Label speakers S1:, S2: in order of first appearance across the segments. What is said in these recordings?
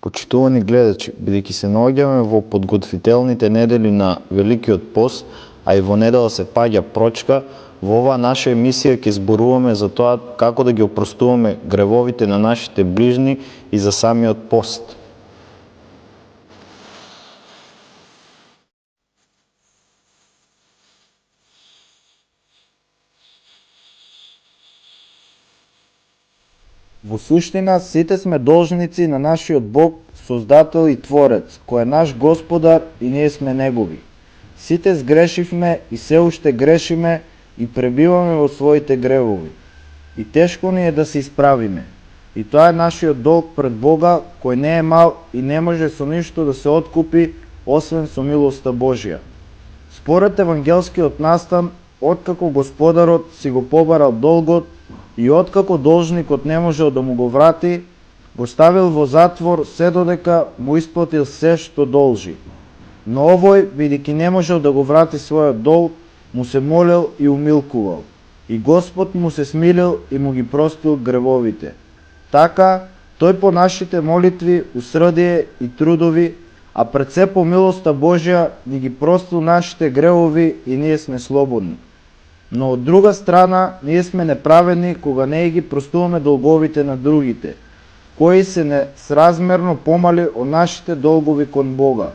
S1: Почитувани гледачи, бидејќи се наоѓаме во подготвителните недели на Великиот пост, а и во недела се паѓа прочка, во оваа наша емисија ќе зборуваме за тоа како да ги опростуваме гревовите на нашите ближни и за самиот пост.
S2: Во суштина, сите сме должници на нашиот Бог, Создател и Творец, кој е наш Господар и ние сме Негови. Сите сгрешивме и се уште грешиме и пребиваме во своите гревови. И тешко ни е да се исправиме. И тоа е нашиот долг пред Бога, кој не е мал и не може со ништо да се откупи, освен со милоста Божја. Според евангелскиот настан, откако Господарот си го побарал долгот, и откако должникот не можел да му го врати, го ставил во затвор се додека му исплатил се што должи. Но овој, бидејќи не можел да го врати својот долг, му се молел и умилкувал. И Господ му се смилил и му ги простил гревовите. Така, тој по нашите молитви, усрдие и трудови, а пред се по милоста Божја, ни ги простил нашите гревови и ние сме слободни. Но од друга страна, ние сме неправедни кога не ги простуваме долговите на другите, кои се несразмерно помали од нашите долгови кон Бога.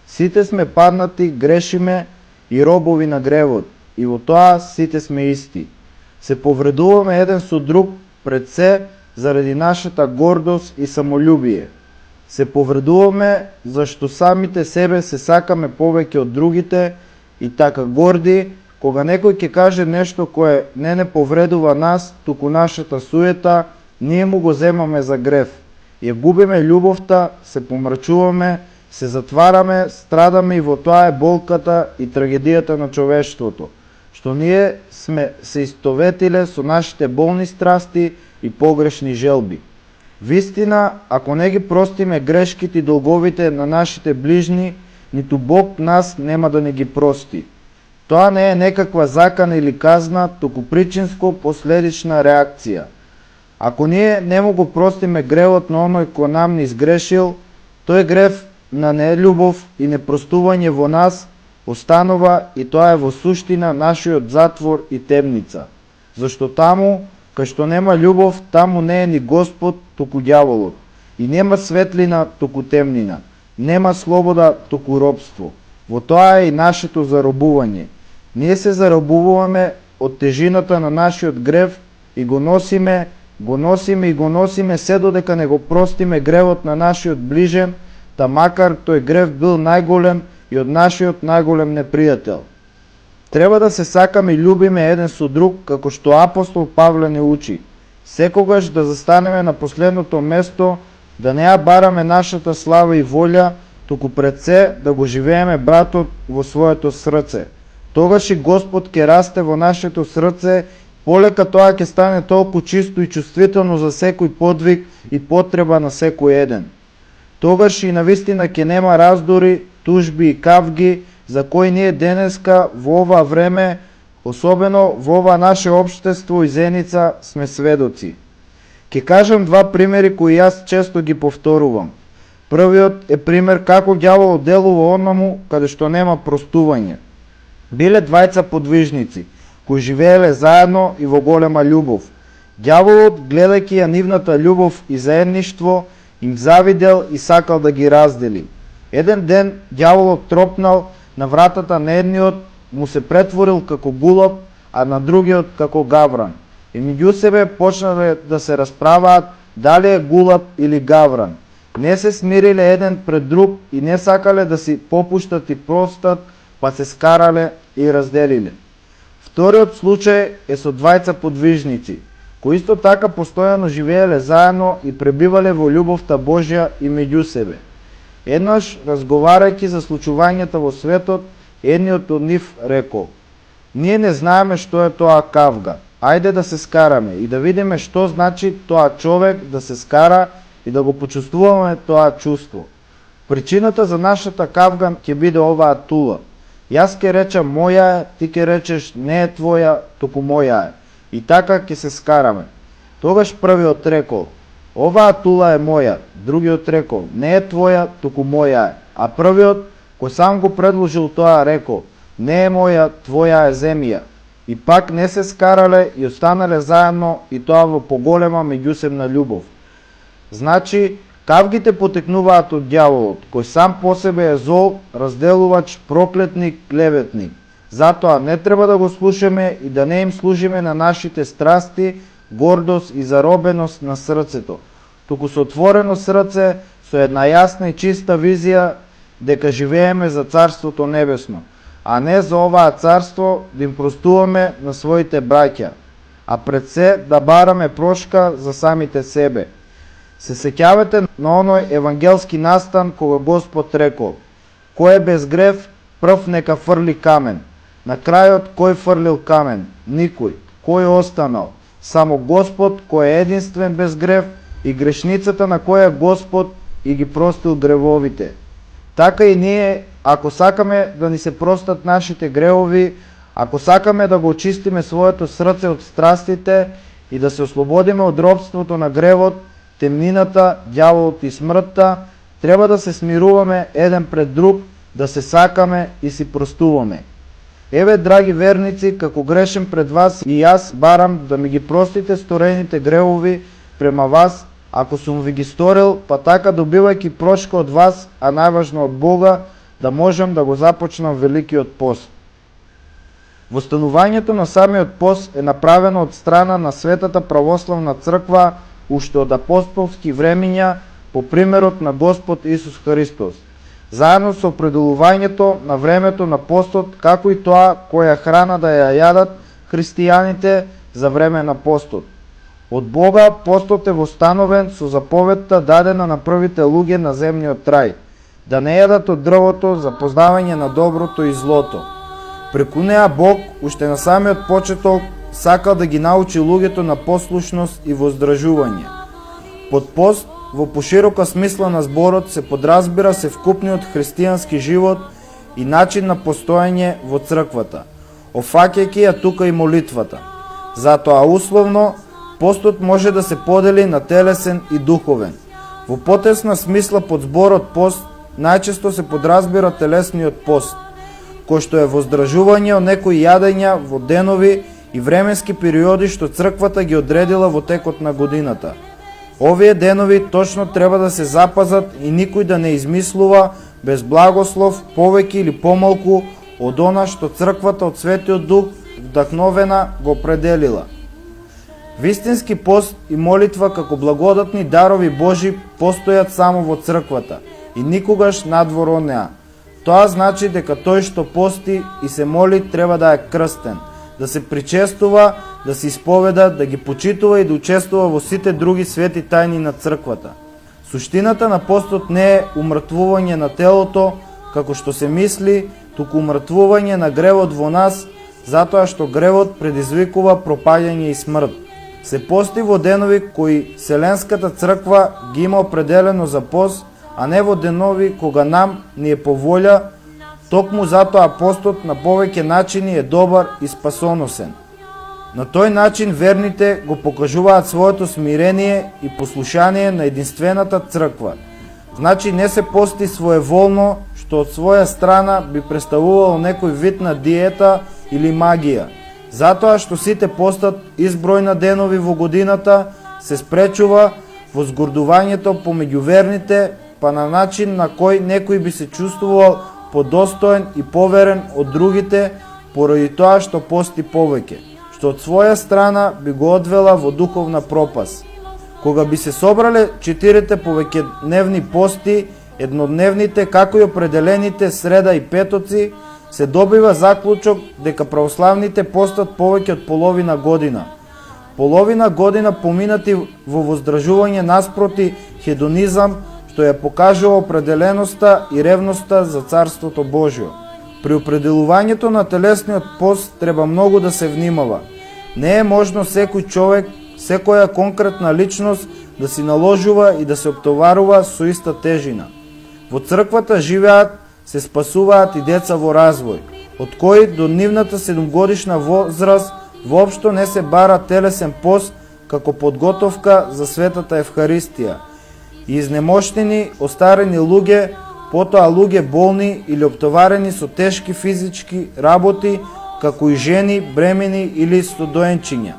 S2: Сите сме паднати, грешиме и робови на гревот, и во тоа сите сме исти. Се повредуваме еден со друг пред се заради нашата гордост и самолюбие. Се повредуваме зашто самите себе се сакаме повеќе од другите и така горди, кога некој ќе каже нешто кое не повредува нас, туку нашата суета, ние му го земаме за грев. Ја губиме љубовта, се помрачуваме, се затвараме, страдаме и во тоа е болката и трагедијата на човештвото, што ние сме се истоветиле со нашите болни страсти и погрешни желби. Вистина, ако не ги простиме грешките и долговите на нашите ближни, ниту Бог нас нема да не ги прости. Тоа не е некаква закана или казна, туку причинско-последична реакција. Ако ние не му го простиме гревот на оној кој нам ни изгрешил, тој грев на нељубов и непростување во нас останува и тоа е во суштина нашиот затвор и темница. Зашто таму, кај што нема љубов, таму не е ни Господ, туку ѓаволот. И нема светлина, туку темнина. Нема слобода, туку робство. Во тоа е и нашето заробување. Ние се заробуваме од тежината на нашиот грев и го носиме се додека не го простиме гревот на нашиот ближен, та макар тој грев бил најголем и од нашиот најголем непријател. Треба да се сакаме и љубиме еден со друг, како што апостол Павле не учи. Секогаш да застанеме на последното место, да не ја бараме нашата слава и волја, туку пред се да го живееме братот во своето срце. Тогаш и Господ ќе расте во нашето срце, полека тоа ќе стане толку чисто и чувствително за секој подвиг и потреба на секој еден. Тогаш и навистина ќе нема раздори, тужби и кавги, за кои ние денеска во ова време, особено во ова наше општество и зеница, сме сведоци. Ќе кажам два примери кои јас често ги повторувам. Првиот е пример како ѓаволот делува онаму каде што нема простување. Биле двајца подвижници, кои живееле заедно и во голема љубов. Ѓаволот, гледајќи ја нивната љубов и заедништво, им завидел и сакал да ги раздели. Еден ден ѓаволот тропнал на вратата на едниот, му се претворил како гулаб, а на другиот како гавран. И меѓу себе почнале да се расправаат дали е гулаб или гавран. Не се смириле еден пред друг и не сакале да си попуштат и простат, па се скарале и разделиле. Вториот случај е со двајца подвижници, кои исто така постојано живееле заедно и пребивале во љубовта Божја и меѓу себе. Еднаш, разговарајќи за случувањата во светот, едниот од нив рекол: "Ние не знаеме што е тоа кавга. Ајде да се скараме и да видиме што значи тоа човек да се скара и да го почувствуваме тоа чувство. Причината за нашата кавга ќе биде оваа тула. Јас ќе речам моја е, ти ќе речеш не е твоја, туку моја е. И така ќе се скараме." Тогаш првиот рекол: "Оваа тула е моја, Другиот рекол, не е твоја, туку моја е. А првиот, кој сам го предложил тоа, рекол, не е моја, твоја е земја. И пак не се скарале и останале заедно, и тоа во поголема меѓусебна љубов. Значи, кавгите потекнуваат од ѓаволот, кој сам по себе е зол, разделувач, проклетник, клеветник. Затоа не треба да го слушаме и да не им служиме на нашите страсти, гордост и заробеност на срцето, туку со отворено срце, со една јасна и чиста визија дека живееме за Царството Небесно, а не за оваа царство да им простуваме на своите браќа, а пред се да бараме прошка за самите себе. Се сеќавате на оној евангелски настан кога Господ рекол, кој е без грев, прв нека фрли камен. На крајот кој фрлил камен? Никој. Кој останал? Само Господ кој е единствен без грев и грешницата на која Господ и ги простил гревовите. Така и ние, ако сакаме да ни се простат нашите гревови, ако сакаме да го очистиме своето срце од страстите и да се ослободиме од робството на гревот, темнината, ѓаволот и смртта, треба да се смируваме еден пред друг, да се сакаме и си простуваме. Еве, драги верници, како грешен пред вас и јас барам да ми ги простите сторените гревови према вас, ако сум ви ги сторил, па така добивајќи прошка од вас, а најважно од Бога, да можам да го започнам великиот пост. Востанувањето на самиот пост е направено од страна на Светата православна црква уште од апостолски времиња по примерот на Господ Исус Христос, заедно со определувањето на времето на постот, како и тоа која храна да ја јадат христијаните за време на постот. Од Бога постот е востановен со заповедта дадена на првите луѓе на земниот рај, да не јадат од дрвото за познавање на доброто и злото. Преку неа Бог, уште на самиот почеток, сакал да ги научи луѓето на послушност и воздражување. Под пост, во поширока смисла на зборот, се подразбира севкупниот христијански живот и начин на постоење во црквата, офаќајќи ја тука и молитвата. Затоа условно, постот може да се подели на телесен и духовен. Во потесна смисла под зборот пост, најчесто се подразбира телесниот пост, кој што е воздражување од некои јадења во денови и временски периоди што црквата ги одредила во текот на годината. Овие денови точно треба да се запазат и никој да не измислува без благослов повеќе или помалку од она што црквата од Светиот Дух вдахновена го определила. Вистински пост и молитва како благодатни дарови Божи постојат само во црквата и никогаш надвор од неа. Тоа значи дека тој што пости и се моли треба да е крстен, да се причестува, да се исповеда, да ги почитува и да учествува во сите други свети тајни на црквата. Суштината на постот не е умртвување на телото, како што се мисли, туку умртвување на гревот во нас, затоа што гревот предизвикува пропаѓање и смрт. Се пости во денови кои Вселенската црква ги има определено за пост, а не во денови кога нам ни е по волја, токму затоа постот на повеќе начини е добар и спасоносен. На тој начин верните го покажуваат своето смирение и послушание на единствената црква. Значи не се пости своеволно, што од своја страна би представувало некој вид на диета или магија. Затоа што сите постат изброј на денови во годината, се спречува возгордувањето помеѓу верните, па на начин на кој некој би се чувствувал подостоен и поверен од другите поради тоа што пости повеќе, што од своја страна би го одвела во духовна пропаст. Кога би се собрале 4 повеќедневни пости, еднодневните како и определените среда и петоци, се добива заклучок дека православните постат повеќе од половина година. Половина година поминати во воздражување наспроти хедонизам, што ја покажува определеноста и ревноста за Царството Божјо. При определувањето на телесниот пост треба многу да се внимава. Не е можно секој човек, секоја конкретна личност да си наложува и да се оптоварува со иста тежина. Во црквата живеат, се спасуваат и деца во развој, од кои до нивната 7-годишна возраст воопшто не се бара телесен пост како подготовка за Светата Евхаристија. и изнемоштени, остарени луѓе, потоа луѓе болни или оптоварени со тешки физички работи, како и жени, бремени или со доенчиња.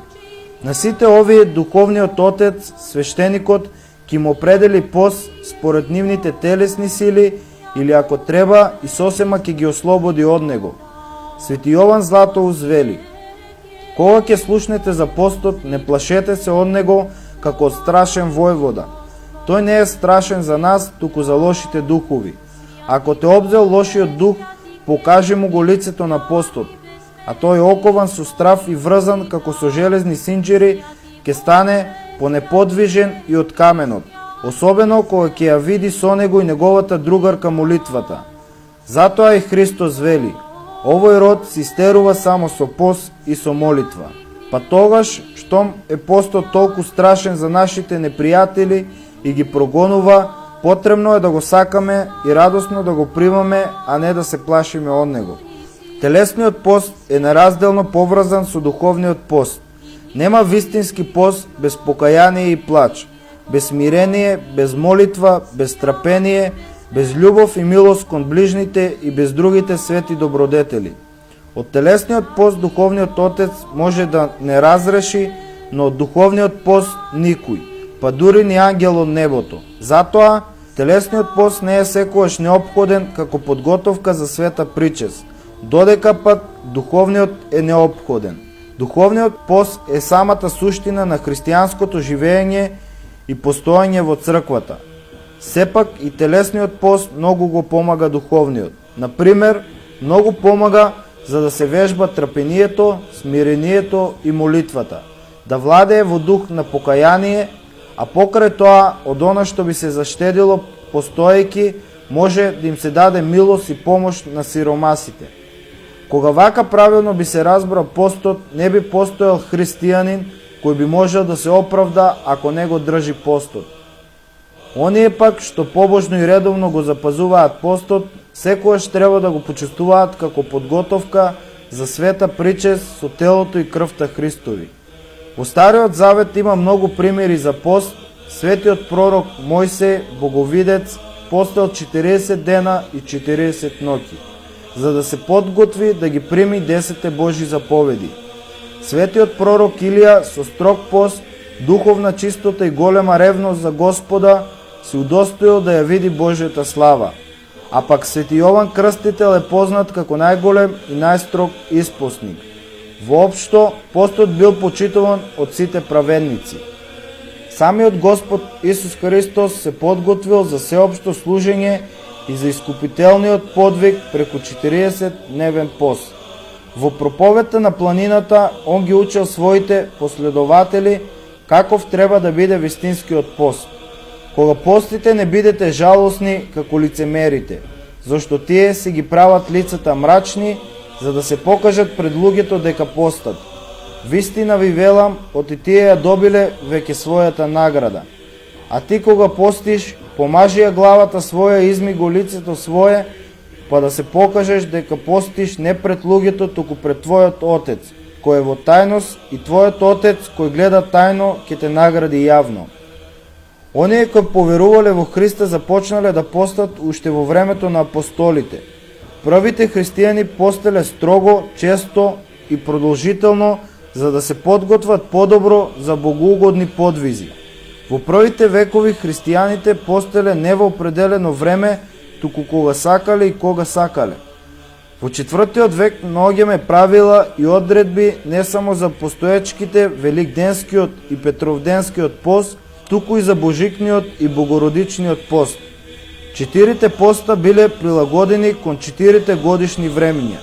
S2: На сите овие духовниот отец, свештеникот, ќе им определи пост според нивните телесни сили или ако треба и сосема ќе ги ослободи од него. Свети Јован Златоуст вели: кога ќе слушнете за постот, не плашете се од него како од страшен војвода. Тој не е страшен за нас, туку за лошите духови. Ако те обзел лошиот дух, покажи му го лицето на постот, а тој окован со страв и врзан како со железни синџири, ќе стане понеподвижен и од каменот, особено кога ќе ја види со него и неговата другарка молитвата. Затоа и Христос вели: овој род се истерува само со пост и со молитва. Па тогаш, штом е постот толку страшен за нашите непријатели и ги прогонува, потребно е да го сакаме и радосно да го примаме, а не да се плашиме од него. Телесниот пост е неразделно поврзан со духовниот пост. Нема вистински пост без покаяние и плач, без смирение, без молитва, без трпение, без љубов и милост кон ближните и без другите свети добродетели. Од телесниот пост духовниот отец може да не разреши, но од духовниот пост никој, па дури ни ангел од небото. Затоа, телесниот пост не е секогаш неопходен како подготовка за света причест, додека пак духовниот е неопходен. Духовниот пост е самата суштина на христијанското живење и постоење во црквата. Сепак и телесниот пост многу го помага духовниот. Например, многу помага за да се вежба трпението, смирението и молитвата, да владее во дух на покаяние, а покрај тоа од она што би се заштедило постоејки, може да им се даде милост и помош на сиромасите. Кога вака правилно би се разбра постот, не би постоел христијанин кој би можел да се оправда ако не го држи постот. Оние пак што побожно и редовно го запазуваат постот, секогаш треба да го почувствуваат како подготовка за света причест со телото и крвта Христови. Во Стариот Завет има многу примери за пост. Светиот пророк Мојсеј, боговидец, постел 40 дена и 40 ноќи, за да се подготви да ги прими 10 Божји заповеди. Светиот пророк Илија со строг пост, духовна чистота и голема ревност за Господа се удостоил да ја види Божјата слава. А пак Свети Јован Крстител е познат како најголем и најстрог испостник. Воопшто, постот бил почитуван од сите праведници. Самиот Господ Исус Христос се подготвил за сеопшто служење и за искупителниот подвиг преку 40-дневен пост. Во проповедта на планината, он ги учел своите последователи каков треба да биде вистинскиот пост. Кога постите, не бидете жалосни како лицемерите, зашто тие се ги прават лицата мрачни, за да се покажат пред луѓето дека постат. Вистина ви велам, оти тие ја добиле веќе својата награда. А ти кога постиш, помажи ја главата своја и изми го лицето свое, па да се покажеш дека постиш не пред луѓето, туку пред твојот Отец, кој е во тајност, и твојот Отец, кој гледа тајно, ќе те награди јавно. Оние кои поверувале во Христа започнале да постат уште во времето на апостолите. Првите христијани постеле строго, често и продолжително, за да се подготват подобро за богоугодни подвизи. Во првите векови христијаните постеле не во определено време, туку кога сакале и кога сакале. Во 4. век наоѓаме правила и одредби не само за постоечките, великденскиот и петровденскиот пост, туку и за божикниот и богородичниот пост. 4 поста биле прилагодени кон 4 годишни времиња.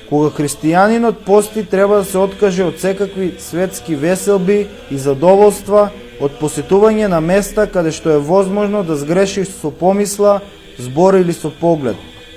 S2: Кога христијанинот пости, треба да се откаже од секакви светски веселби и задоволства, од посетување на места каде што е возможно да сгрешиш со помисла, збор или со поглед.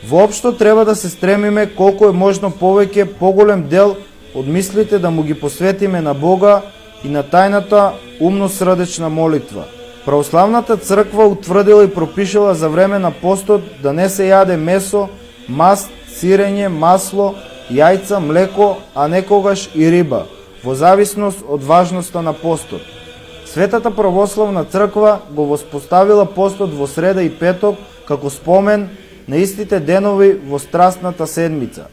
S2: Воопшто треба да се стремиме колку е можно повеќе, поголем дел од мислите да му ги посветиме на Бога и на тајната умно-срдечна молитва. Православната црква утврдила и пропишала за време на постот да не се јаде месо, маст, сирење, масло, јајца, млеко, а некогаш и риба, во зависност од важноста на постот. Светата православна црква го воспоставила постот во среда и петок како спомен на истите денови во Страстната седмица.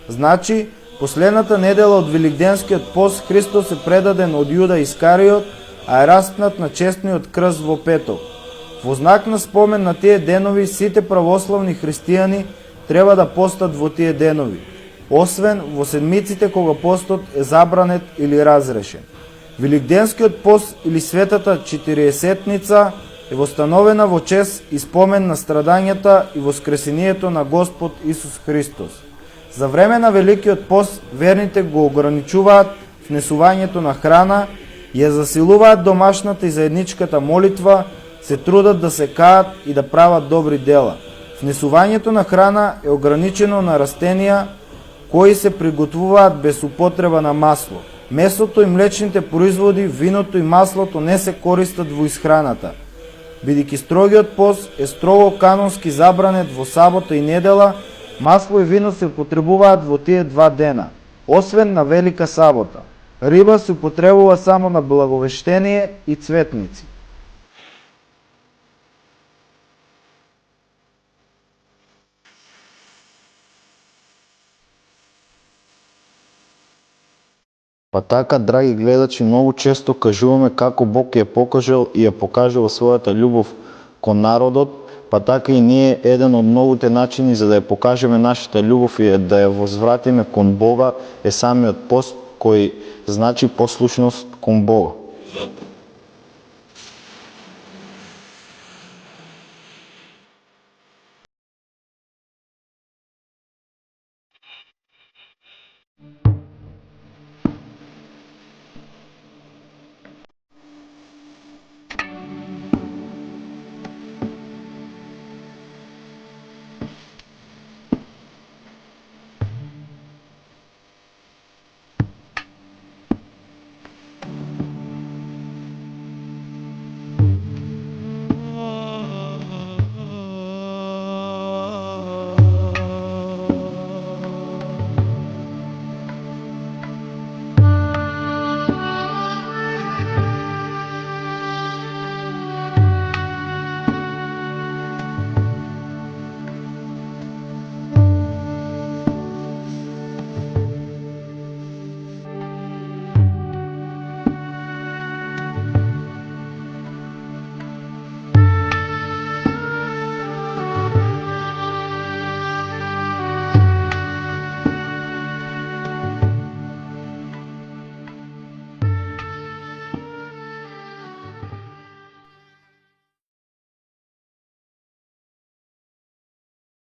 S2: Значи, последната недела од Великденскиот пост Христос е предаден од Јуда Искариот, а е распнат на честниот крст во петок. Во знак на спомен на тие денови, сите православни христијани треба да постат во тие денови, освен во седмиците кога постот е забранет или разрешен. Великденскиот пост или Светата Четириесетница е востановена во чест и спомен на страдањата и воскресението на Господ Исус Христос. За време на Великиот пост верните го ограничуваат внесувањето на храна, ја засилуваат домашната и заедничката молитва, се трудат да се каат и да прават добри дела. Внесувањето на храна е ограничено на растенија кои се приготвуваат без употреба на масло. Месото и млечните производи, виното и маслото не се користат во исхраната. Бидејќи строгиот пост е строго канонски забранет во сабота и недела, масло и вино се употребуваат во тие два дена, освен на Велика сабота. Риба се употребува само на благовештение и цветници.
S1: Па така, драги гледачи, многу често кажуваме како Бог ја покажал и ја покажува својата љубов кон народот, па така и ние еден од многуте начини за да ја покажеме нашата љубов и да ја возвратиме кон Бога е самиот пост, кој значи послушност кон Бога.